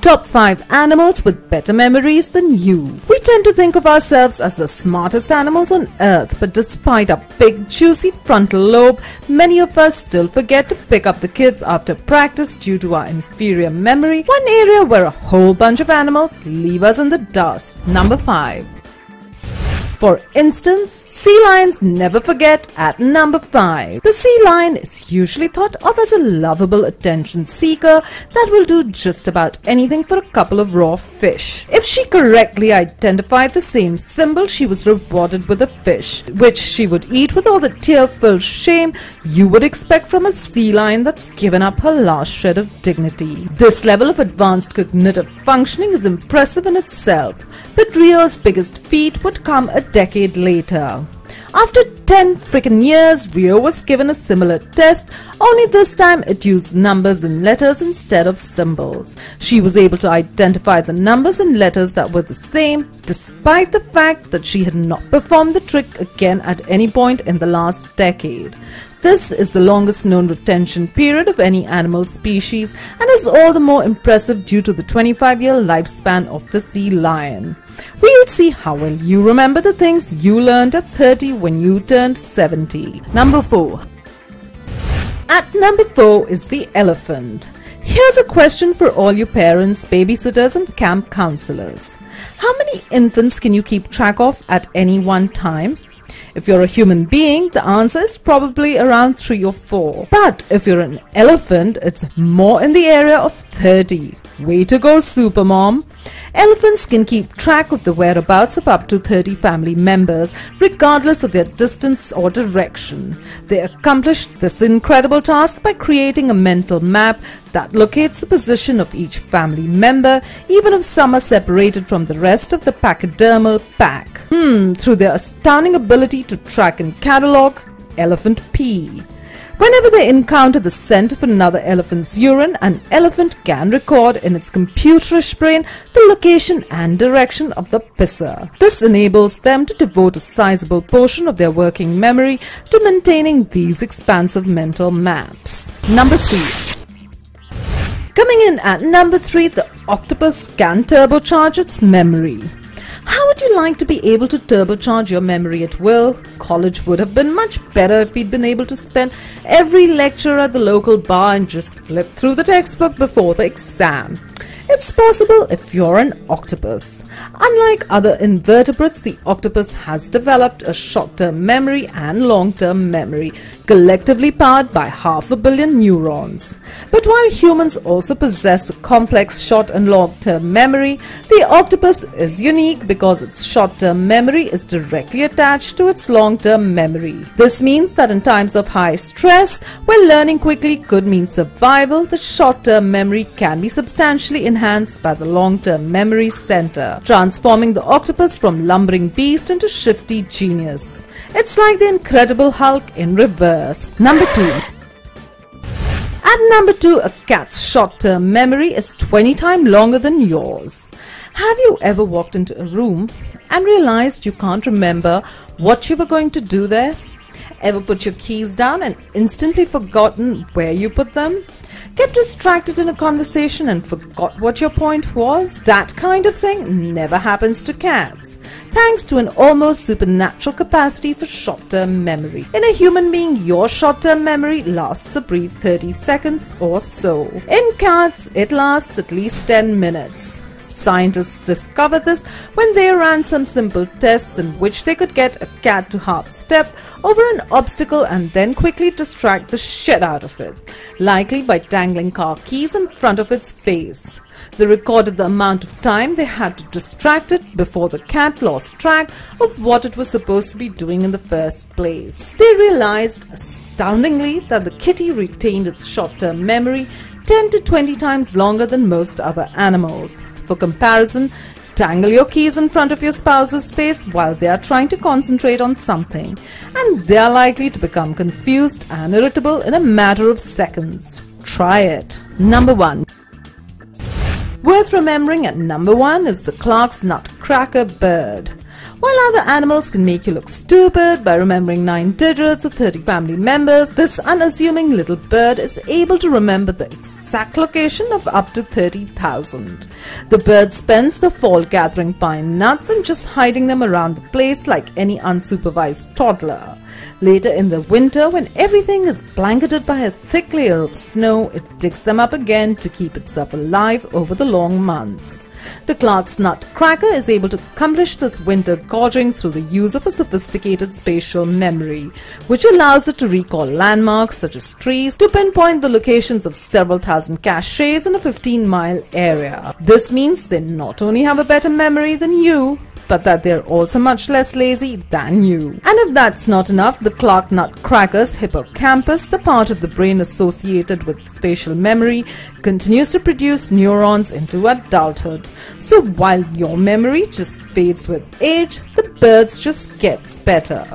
Top 5 animals with better memories than you. We tend to think of ourselves as the smartest animals on earth, but despite our big, juicy frontal lobe, many of us still forget to pick up the kids after practice due to our inferior memory, one area where a whole bunch of animals leave us in the dust. Number 5. For instance, sea lions never forget at number 5. The sea lion is usually thought of as a lovable attention seeker that will do just about anything for a couple of raw fish. If she correctly identified the same symbol, she was rewarded with a fish, which she would eat with all the tear-filled shame you would expect from a sea lion that's given up her last shred of dignity. This level of advanced cognitive functioning is impressive in itself, but Rio's biggest feat would come a decade later. After 10 freaking years, Rio was given a similar test, only this time it used numbers and letters instead of symbols. She was able to identify the numbers and letters that were the same, despite the fact that she had not performed the trick again at any point in the last decade. This is the longest known retention period of any animal species and is all the more impressive due to the 25-year lifespan of the sea lion. We'll see how well you remember the things you learned at 30 when you turned 70. Number 4. At number 4 is the elephant. Here's a question for all you parents, babysitters and camp counselors. How many infants can you keep track of at any one time? If you're a human being, the answer is probably around 3 or 4. But if you're an elephant, it's more in the area of 30. Way to go, Supermom! Elephants can keep track of the whereabouts of up to 30 family members, regardless of their distance or direction. They accomplish this incredible task by creating a mental map that locates the position of each family member, even if some are separated from the rest of the pachydermal pack. Through their astounding ability to track and catalog elephant pee. Whenever they encounter the scent of another elephant's urine, an elephant can record in its computerish brain the location and direction of the pisser. This enables them to devote a sizable portion of their working memory to maintaining these expansive mental maps. Number 3. Coming in at number 3, the octopus can turbocharge its memory. How would you like to be able to turbocharge your memory at will? College would have been much better if we'd been able to spend every lecture at the local bar and just flip through the textbook before the exam. It's possible if you're an octopus. Unlike other invertebrates, the octopus has developed a short-term memory and long-term memory, collectively powered by 500 million neurons. But while humans also possess a complex short and long-term memory, the octopus is unique because its short-term memory is directly attached to its long-term memory. This means that in times of high stress, where learning quickly could mean survival, the short-term memory can be substantially enhanced by the long-term memory center, transforming the octopus from lumbering beast into shifty genius. It's like the Incredible Hulk in reverse. Number 2. At number 2, a cat's short-term memory is 20 times longer than yours. Have you ever walked into a room and realized you can't remember what you were going to do there? Ever put your keys down and instantly forgotten where you put them? Get distracted in a conversation and forgot what your point was? That kind of thing never happens to cats, thanks to an almost supernatural capacity for short-term memory. In a human being, your short-term memory lasts a brief 30 seconds or so. In cats, it lasts at least 10 minutes. Scientists discovered this when they ran some simple tests in which they could get a cat to half-step over an obstacle and then quickly distract the shit out of it, likely by dangling car keys in front of its face. They recorded the amount of time they had to distract it before the cat lost track of what it was supposed to be doing in the first place. They realized, astoundingly, that the kitty retained its short-term memory 10 to 20 times longer than most other animals. For comparison, dangle your keys in front of your spouse's face while they are trying to concentrate on something, and they are likely to become confused and irritable in a matter of seconds. Try it. Number 1. Worth remembering at number 1 is the Clark's nutcracker bird. While other animals can make you look stupid by remembering 9 digits or 30 family members, this unassuming little bird is able to remember the exact location of up to 30,000. The bird spends the fall gathering pine nuts and just hiding them around the place like any unsupervised toddler. Later in the winter, when everything is blanketed by a thick layer of snow, it digs them up again to keep itself alive over the long months. The Clark's nutcracker is able to accomplish this winter gorging through the use of a sophisticated spatial memory, which allows it to recall landmarks such as trees to pinpoint the locations of several thousand caches in a 15-mile area. This means they not only have a better memory than you, but that they're also much less lazy than you. And if that's not enough, the Clark nutcracker's hippocampus, the part of the brain associated with spatial memory, continues to produce neurons into adulthood. So while your memory just fades with age, the bird's just gets better.